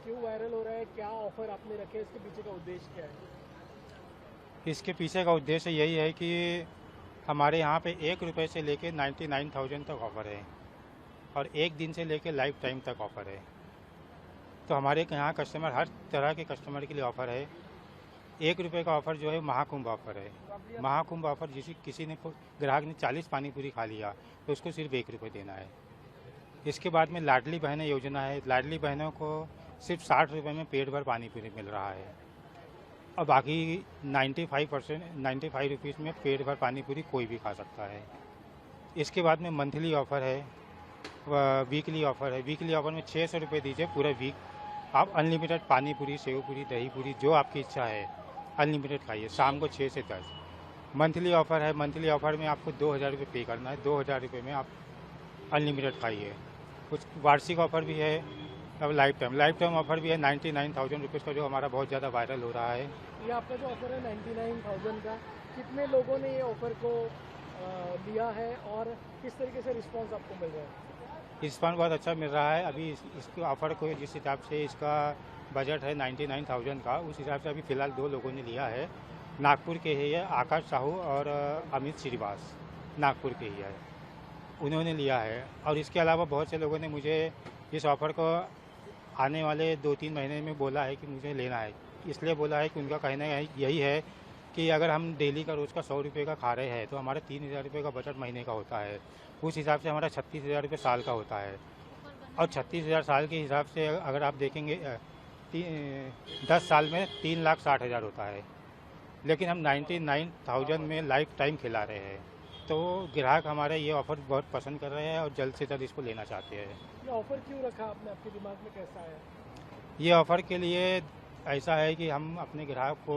क्यों वायरल हो रहा है, क्या ऑफर आपने रखे, इसके पीछे का उद्देश्य क्या है? इसके पीछे का उद्देश्य यही है कि हमारे यहाँ पे 1 रुपये से लेके 99,000 तक ऑफ़र है और 1 दिन से लेके लाइफ टाइम तक ऑफ़र है। तो हमारे यहाँ कस्टमर, हर तरह के कस्टमर के लिए ऑफ़र है। 1 रुपये का ऑफ़र जो है महाकुंभ ऑफ़र है। महाकुंभ ऑफ़र किसी ने ग्राहक ने 40 पानी पूरी खा लिया तो उसको सिर्फ 1 रुपये देना है। इसके बाद में लाडली बहनें योजना है। लाडली बहनों को सिर्फ 60 रुपये में पेट भर पानी पूरी मिल रहा है और बाकी 95 रुपीज़ में पेट भर पानी पूरी कोई भी खा सकता है। इसके बाद में मंथली ऑफ़र है, वीकली ऑफ़र है। वीकली ऑफ़र में 600 रुपये दीजिए, पूरा वीक आप अनलिमिटेड पानी पूरी, सेव पूरी, दही पूरी, जो आपकी इच्छा है अनलिमिटेड खाइए, शाम को 6 से 10। मंथली ऑफ़र है। मंथली ऑफ़र में आपको 2,000 रुपये पे करना है। 2,000 रुपये में आप अनलिमिटेड खाइए। कुछ वार्षिक ऑफ़र भी है। अब लाइफ टाइम ऑफ़र भी है 99,000 रुपीज़ का, जो हमारा बहुत ज़्यादा वायरल हो रहा है। ये आपका जो ऑफर है 99,000 का, कितने लोगों ने ये ऑफर को लिया है और किस तरीके से रिस्पांस आपको मिल रहा है? रिस्पांस बहुत अच्छा मिल रहा है। अभी इसके ऑफ़र को जिस हिसाब से इसका बजट है 99,000 का, उस हिसाब से अभी फ़िलहाल 2 लोगों ने लिया है। नागपुर के ही है, आकाश साहू और अमित श्रीवास, नागपुर के ही है, उन्होंने लिया है। और इसके अलावा बहुत से लोगों ने मुझे इस ऑफ़र को आने वाले 2-3 महीने में बोला है कि मुझे लेना है। इसलिए बोला है कि उनका कहना यही है कि अगर हम डेली का रोज़ का 100 रुपये का खा रहे हैं तो हमारा 3,000 रुपये का बजट महीने का होता है। उस हिसाब से हमारा 36,000 रुपये साल का होता है और 36,000 साल के हिसाब से अगर आप देखेंगे 10 साल में 3,60,000 होता है। लेकिन हम 99,000 में लाइफ टाइम खिला रहे हैं, तो ग्राहक हमारे ये ऑफ़र बहुत पसंद कर रहे हैं और जल्द से जल्द इसको लेना चाहते हैं। ये ऑफ़र क्यों रखा आपने, आपके दिमाग में कैसा आया? ये ऑफ़र के लिए ऐसा है कि हम अपने ग्राहक को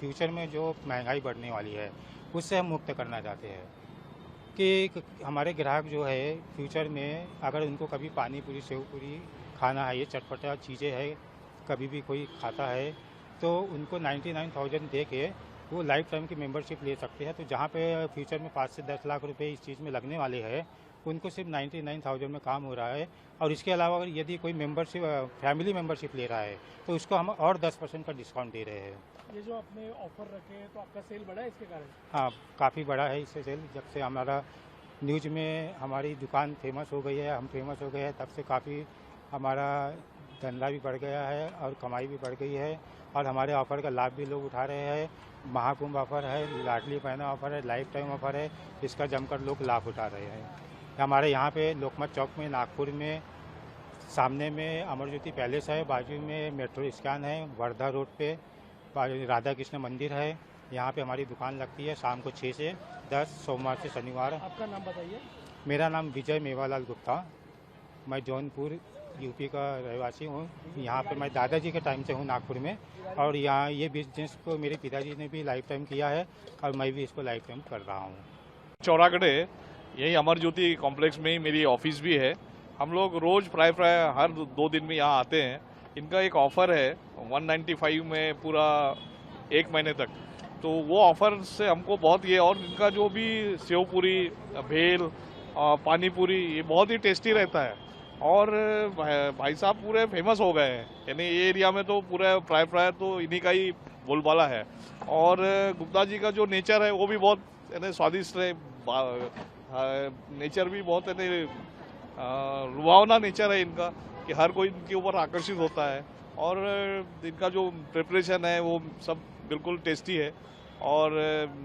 फ्यूचर में जो महंगाई बढ़ने वाली है उससे हम मुक्त करना चाहते हैं कि हमारे ग्राहक जो है फ्यूचर में अगर उनको कभी पानी पूरी, सेव पूरी खाना है, ये चटपटा चीज़ें है, कभी भी कोई खाता है तो उनको 99,000 दे के वो लाइफ टाइम की मेंबरशिप ले सकते हैं। तो जहाँ पे फ्यूचर में 5 से 10 लाख रुपए इस चीज़ में लगने वाले हैं, उनको सिर्फ 99,000 में काम हो रहा है। और इसके अलावा अगर यदि कोई मेंबरशिप, फैमिली मेंबरशिप ले रहा है तो उसको हम और 10% का डिस्काउंट दे रहे हैं। ये जो आपने ऑफ़र रखे हैं तो आपका सेल बढ़ा है इसके कारण? हाँ, काफ़ी बड़ा है इससे सेल। जब से हमारा न्यूज़ में हमारी दुकान फेमस हो गई है, हम फेमस हो गए हैं, तब से काफ़ी हमारा धंधा भी बढ़ गया है और कमाई भी बढ़ गई है और हमारे ऑफ़र का लाभ भी लोग उठा रहे हैं। महाकुंभ ऑफ़र है, लाडली बहना ऑफ़र है, लाइफ टाइम ऑफ़र है, इसका जमकर लोग लाभ उठा रहे हैं। हमारे यहाँ पे लोकमत चौक में, नागपुर में, सामने में अमर ज्योति पैलेस है, बाजू में मेट्रो स्टैंड है, वर्धा रोड पे राधा कृष्ण मंदिर है। यहाँ पे हमारी दुकान लगती है शाम को 6 से 10, सोमवार से शनिवार। आपका नाम बताइए। मेरा नाम विजय मेवालाल गुप्ता, मैं जौनपुर यूपी का रहवासी हूँ। यहाँ पे मैं दादाजी के टाइम से हूँ नागपुर में और यहाँ ये बिजनेस को मेरे पिताजी ने भी लाइफ टाइम किया है और मैं भी इसको लाइफ टाइम कर रहा हूँ। चौरागढ़े यही अमर ज्योति कॉम्प्लेक्स में ही मेरी ऑफिस भी है। हम लोग रोज़ प्राय हर 2 दिन में यहाँ आते हैं। इनका एक ऑफ़र है 195 में पूरा 1 महीने तक तो वो ऑफर से हमको बहुत ये, और इनका जो भी सेव पूरी, भेल, पानी पूरी, ये बहुत ही टेस्टी रहता है। और भाई साहब पूरे फेमस हो गए हैं, यानी ये एरिया में तो पूरा प्राय तो इन्हीं का ही बोलबाला है। और गुप्ता जी का जो नेचर है वो भी बहुत यानी स्वादिष्ट है, नेचर भी बहुत यानी लुभावना नेचर है इनका, कि हर कोई इनके ऊपर आकर्षित होता है। और इनका जो प्रिपरेशन है वो सब बिल्कुल टेस्टी है। और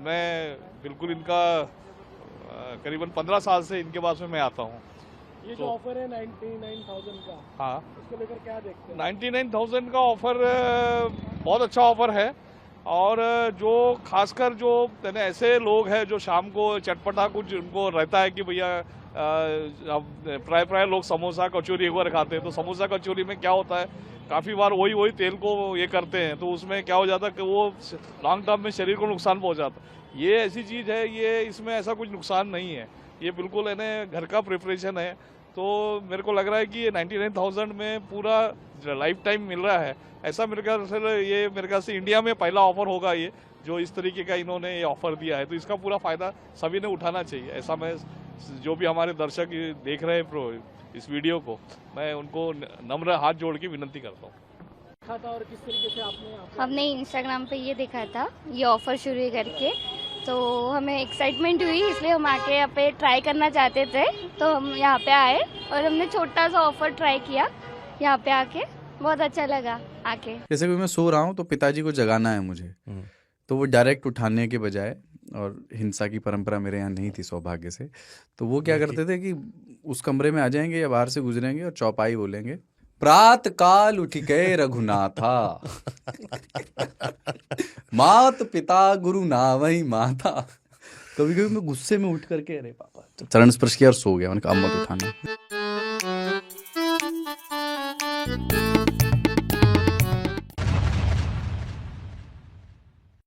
मैं बिल्कुल इनका करीबन 15 साल से इनके पास में मैं आता हूँ। ये जो ऑफर है 99,000 का, हाँ, उसको लेकर क्या देखते हैं? 99,000 का ऑफर बहुत अच्छा ऑफर है। और जो खासकर जो ऐसे लोग हैं जो शाम को चटपटा कुछ उनको रहता है कि भैया प्राय लोग समोसा कचौरी एक बार खाते हैं, तो समोसा कचौरी में क्या होता है, काफ़ी बार वही तेल को ये करते हैं, तो उसमें क्या हो जाता है कि वो लॉन्ग टर्म में शरीर को नुकसान पहुंचाता है। ये ऐसी चीज़ है, ये इसमें ऐसा कुछ नुकसान नहीं है, ये बिल्कुल है ना घर का प्रिपरेशन है। तो मेरे को लग रहा है कि ये 99,000 में पूरा लाइफ टाइम मिल रहा है। ऐसा मेरे ख्याल से इंडिया में पहला ऑफर होगा ये, जो इस तरीके का इन्होंने ये ऑफर दिया है। तो इसका पूरा फायदा सभी ने उठाना चाहिए। ऐसा मैं, जो भी हमारे दर्शक देख रहे हैं इस वीडियो को, मैं उनको नम्र हाथ जोड़ के विनती करता हूँ। देखा था और किस तरीके से आपने हमने इंस्टाग्राम पे ये देखा था, ये ऑफर शुरू है करके, तो हमें एक्साइटमेंट हुई, इसलिए हम आके यहाँ पे ट्राई करना चाहते थे। तो हम यहाँ पे आए और हमने छोटा सा ऑफर ट्राई किया यहाँ पे आके, बहुत अच्छा लगा आके। जैसे कि मैं सो रहा हूँ तो पिताजी को जगाना है मुझे, तो वो डायरेक्ट उठाने के बजाय, और हिंसा की परंपरा मेरे यहाँ नहीं थी सौभाग्य से, तो वो क्या करते थे कि उस कमरे में आ जाएंगे या बाहर से गुजरेंगे और चौपाई बोलेंगे, प्रात काल उठ गए रघुनाथा, मात पिता गुरु नावही माता। कभी कभी मैं गुस्से में उठ करके, अरे पापा, चरण स्पर्श किया और सो गया। मैंने कहा अब मत उठाना।